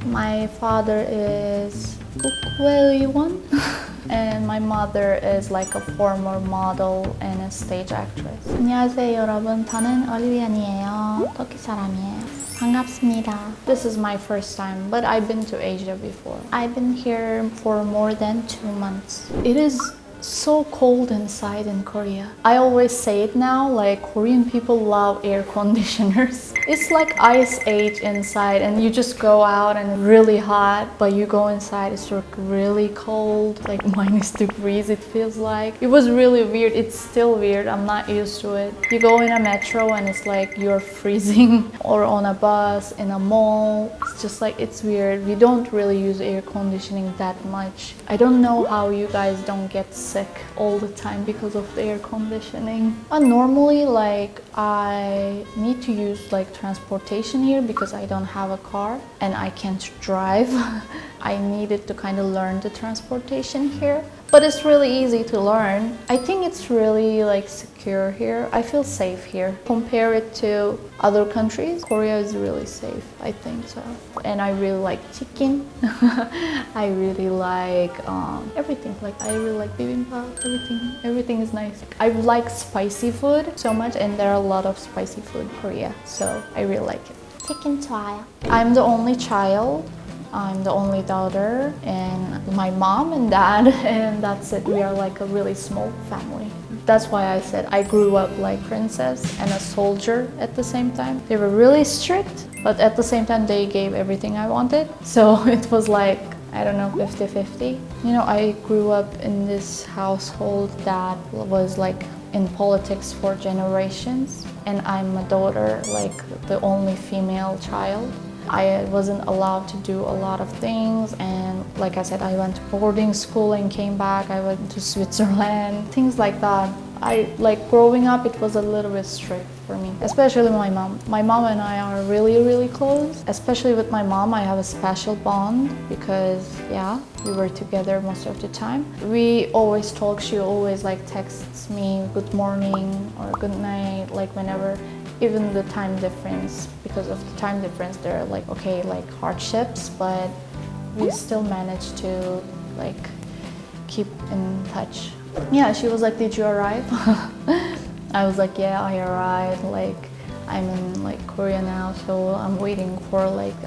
My father is 국회의원 and my mother is like a former model and a stage actress. 안녕하세요 여러분, 저는 올리비안이에요. 터키 사람이에요. 반갑습니다. This is my first time, but I've been to Asia before. I've been here for more than 2 months. It is so cold inside in Korea. I always say it now, like Korean people love air conditioners. It's like ice age inside and you just go out and it's really hot, but you go inside, it's like really cold, like -2 degrees it feels like. It was really weird. It's still weird. I'm not used to it. You go in a metro and it's like you're freezing, or on a bus, in a mall. It's just like, it's weird. We don't really use air conditioning that much. I don't know how you guys don't get sick all the time because of the air conditioning. Normally, like, I need to use like transportation here because I don't have a car and I can't drive. I needed to kind of learn the transportation here, but it's really easy to learn. I think it's really like secure here. I feel safe here. Compare it to other countries, Korea is really safe, I think so. And I really like chicken. I really like everything. Like, I really like bibimbap, everything is nice. I like spicy food so much, and there are a lot of spicy food in Korea, so I really like it. 치킨 좋아요. I'm the only child. I'm the only daughter, and my mom and dad, and that's it. We are like a really small family. That's why I said I grew up like princess and a soldier at the same time. They were really strict, but at the same time they gave everything I wanted. So it was like, I don't know, 50-50. You know, I grew up in this household that was like in politics for generations, and I'm a daughter, like the only female child. I wasn't allowed to do a lot of things, and like I said, I went to boarding school and came back. I went to Switzerland, things like that. I like growing up, it was a little bit strict for me, especially my mom. My mom and I are really close. Especially with my mom, I have a special bond because, yeah, we were together most of the time. We always talk. She always like texts me good morning or good night, like whenever. Even the time difference, because of the time difference, there are like, okay, like hardships, but we still managed to like keep in touch. Yeah, she was like, did you arrive? I was like, yeah, I arrived. Like, I'm in like Korea now, so I'm waiting for like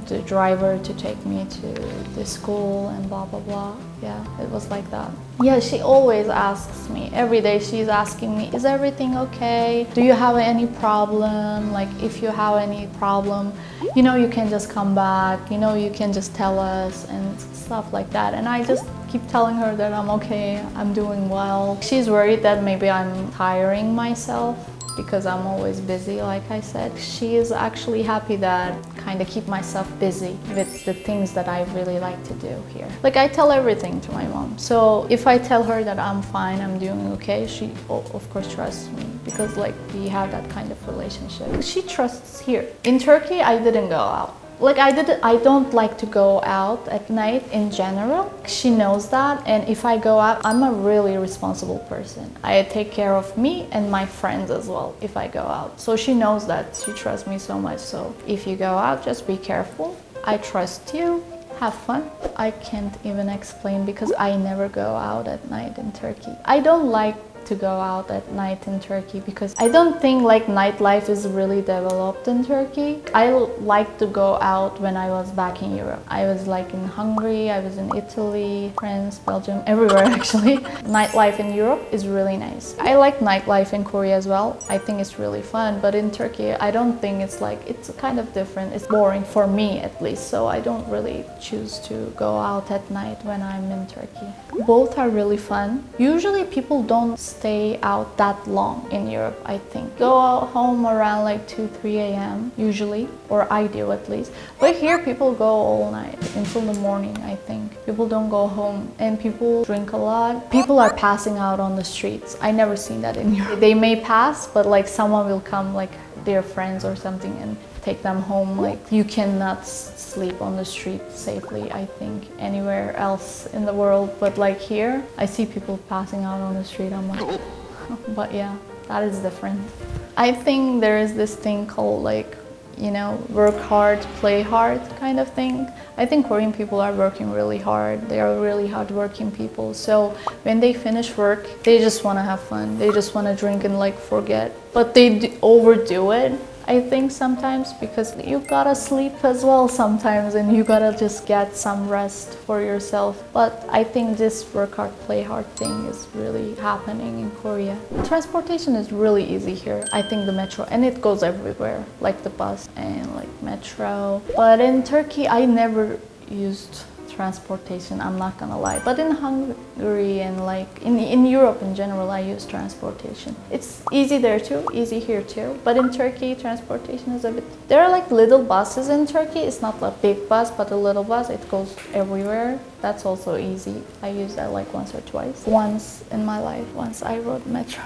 the driver to take me to the school and blah blah blah. Yeah, it was like that. Yeah, she always asks me every day. She's asking me, is everything okay? Do you have any problem? Like, if you have any problem, you know, you can just come back, you know, you can just tell us and stuff like that. And I just keep telling her that I'm okay, I'm doing well. She's worried that maybe I'm tiring myself because I'm always busy, like I said. She is actually happy that kind of keep myself busy with the things that I really like to do here. Like, I tell everything to my mom. So if I tell her that I'm fine, I'm doing okay, she of course trusts me because like we have that kind of relationship. She trusts here. In Turkey, I didn't go out. Like, I don't like to go out at night in general. She knows that, and if I go out, I'm a really responsible person. I take care of me and my friends as well if I go out. So she knows that. She trusts me so much. So if you go out, just be careful. I trust you. Have fun. I can't even explain because I never go out at night in Turkey. I don't like to go out at night in Turkey because I don't think like nightlife is really developed in Turkey. I like to go out when I was back in Europe. I was like in Hungary, I was in Italy, France, Belgium, everywhere actually. Nightlife in Europe is really nice. I like nightlife in Korea as well. I think it's really fun, but in Turkey, I don't think it's like, it's kind of different. It's boring for me at least, so I don't really choose to go out at night when I'm in Turkey. Both are really fun. Usually people don't stay out that long in Europe, I think. Go home around like 2-3 a.m. usually, or I do at least. But here people go all night until the morning, I think. People don't go home and people drink a lot. People are passing out on the streets. I never seen that in Europe. They may pass, but like someone will come, like their friends or something, and take them home. Like, you cannot sleep on the street safely, I think, anywhere else in the world. But like here, I see people passing out on the street. I'm like, but yeah, that is different. I think there is this thing called like work hard, play hard kind of thing. I think Korean people are working really hard. They are really hardworking people. So when they finish work, they just want to have fun. They just want to drink and like forget. But they overdo it, I think, sometimes, because you gotta sleep as well sometimes and you gotta just get some rest for yourself. But I think this work hard, play hard thing is really happening in Korea. Transportation is really easy here. I think the metro, and it goes everywhere, like the bus and like metro. But in Turkey, I never used transportation, I'm not gonna lie. But in Hungary and like in Europe in general, I use transportation. It's easy there too, easy here too. But in Turkey, transportation is a bit... There are like little buses in Turkey. It's not a big bus, but a little bus. It goes everywhere. That's also easy. I used that like once or twice. Once in my life, once I rode metro.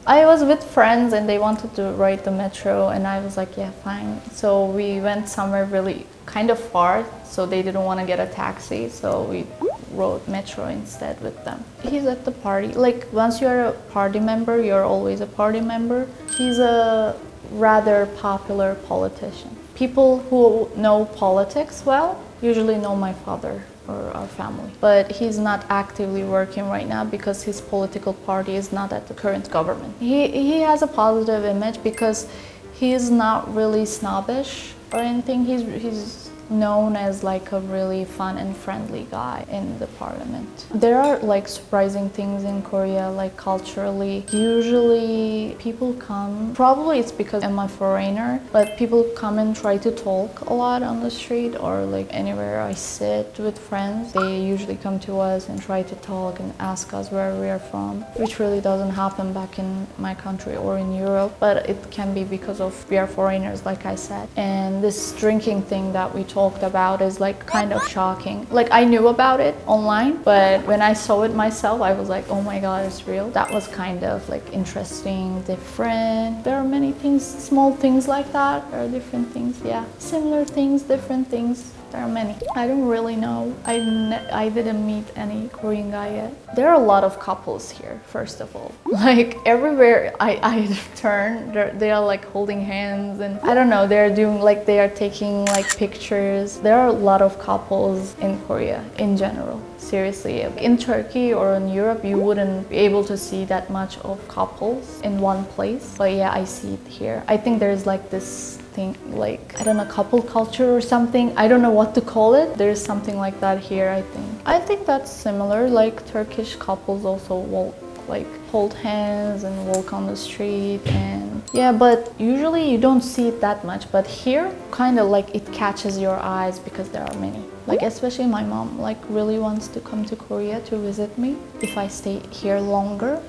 I was with friends and they wanted to ride the metro and I was like, yeah, fine. So we went somewhere really kind of far, so they didn't want to get a taxi, so we rode metro instead with them. He's at the party. Like, once you're a party member, you're always a party member. He's a rather popular politician. People who know politics well usually know my father or our family. But he's not actively working right now because his political party is not at the current government. He has a positive image because he's not really snobbish or anything. He's known as like a really fun and friendly guy in the parliament. There are like surprising things in Korea, like culturally. Usually people come, probably it's because I'm a foreigner, but people come and try to talk a lot on the street or like anywhere I sit with friends. They usually come to us and try to talk and ask us where we are from, which really doesn't happen back in my country or in Europe, but it can be because of we are foreigners, like I said. And this drinking thing that we talked about is like kind of shocking. Like, I knew about it online, but when I saw it myself, I was like, oh my god, it's real. That was kind of like interesting, different. There are many things, small things like that. There are different things, yeah. Similar things, different things. There are many. I don't really know. I didn't meet any Korean guy yet. There are a lot of couples here, first of all. Like, everywhere I turn, they are like holding hands and I don't know, they're doing like, they are taking like pictures. There are a lot of couples in Korea in general. Seriously, in Turkey or in Europe, you wouldn't be able to see that much of couples in one place. But yeah, I see it here. I think there's like this thing, like, I don't know, couple culture or something. I don't know what to call it. There's something like that here, I think. I think that's similar, like Turkish couples also walk, like hold hands and walk on the street, and yeah, but usually you don't see it that much. But here, kind of like it catches your eyes because there are many. Like, especially my mom like really wants to come to Korea to visit me if I stay here longer.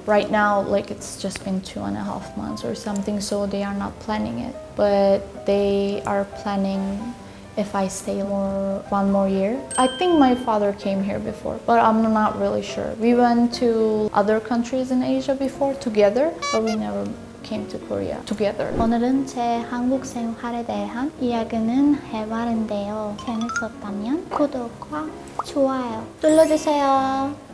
Right now, like, it's just been 2.5 months or something, so they are not planning it. But they are planning if I stay one more year. I think my father came here before, but I'm not really sure. We went to other countries in Asia before together, but we never came to Korea together. 오늘은 제 한국 생활에 대한 이야기는 해봤는데요. 재밌었다면 구독과 좋아요 눌러주세요.